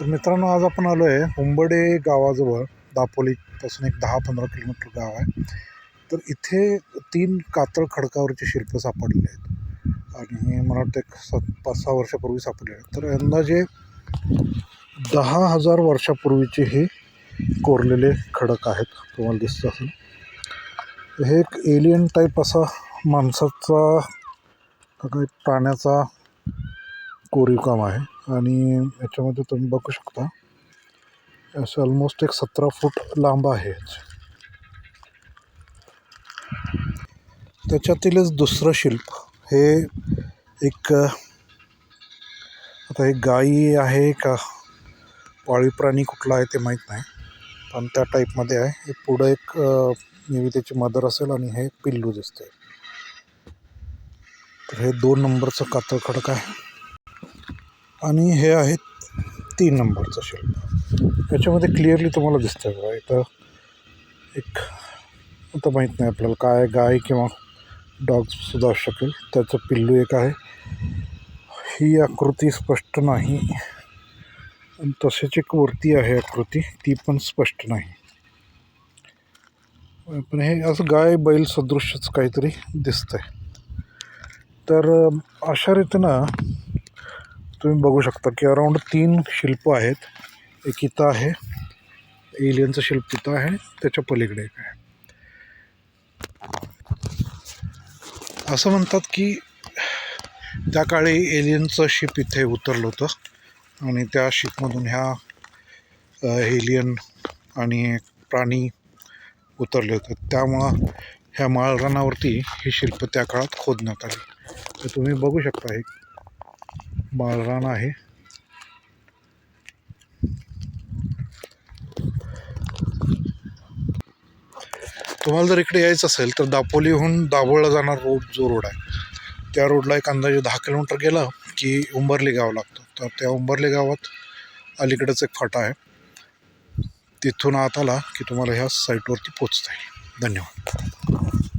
तर मित्रांनो, आज आपण आलो आहे उंबडे गावाजवळ. दापोलीपासून एक 10-15 किलोमीटर गाव आहे. तर इथे 3 कातळ खडकावरचे शिल्प सापडलेले आहेत आणि मला वाटतं एक 5-6 वर्षापूर्वी सापडले आहेत. तर अंदाजे 10,000 वर्षापूर्वीचे हे कोरलेले खडक आहेत. तुम्हाला दिसतं असेल, हे एक एलियन टाईप असा माणसाचा काही प्राण्याचा कोरीव काम आहे. आणि याच्यामध्ये तुम्ही बघू शकता, असं ऑलमोस्ट एक 17 फूट लांब आहे. त्याच्यातीलच दुसरं शिल्प हे एक, आता हे गाई आहे का पाळीव प्राणी कुठला आहे ते माहीत नाही, पण त्या टाईपमध्ये आहे. हे पुढं एक मे बी त्याची मदर असेल आणि हे पिल्लू दिसते. तर हे 2 नंबरचं कातळ खडक आहे आणि हे आहे 3 नंबरचं शिल्प. याच्यामध्ये क्लिअरली तुम्हाला दिसतंय बघा, इथं एक, आता माहीत नाही आपल्याला काय, गाय किंवा डॉगसुद्धा असू शकेल, त्याचं पिल्लू एक आहे. ही आकृती स्पष्ट नाही, आणि तसेच एक वरती आहे आकृती, ती पण स्पष्ट नाही. पण हे असं गाय बैल सदृशच काहीतरी दिसतंय. तर अशा रीतीनं तुम्ही बघू शकता की अराऊंड 3 शिल्प आहेत. एक इथं आहे, एलियनचं शिल्प तिथं आहे, त्याच्या पलीकडे एक आहे. असं म्हणतात की त्या काळी एलियनचं शिप इथे उतरलं होतं आणि त्या शिपमधून ह्या एलियन आणि प्राणी उतरले होते. त्यामुळं ह्या माळरानावरती ही शिल्प त्या काळात खोदण्यात आली. तर तुम्ही बघू शकता, हे माळरान आहे. तुम्हाला जर इकडे यायचं असेल तर दापोलीहून दाभोळला जाणार जो रोड आहे, त्या रोडला एक अंदाजे 10 किलोमीटर गेला की उंबरली गाव लागतं. तर त्या उंबरली गावात अलीकडेच एक फाटा आहे, तिथून आत आला की तुम्हाला ह्या साईटवरती पोचता येईल. धन्यवाद.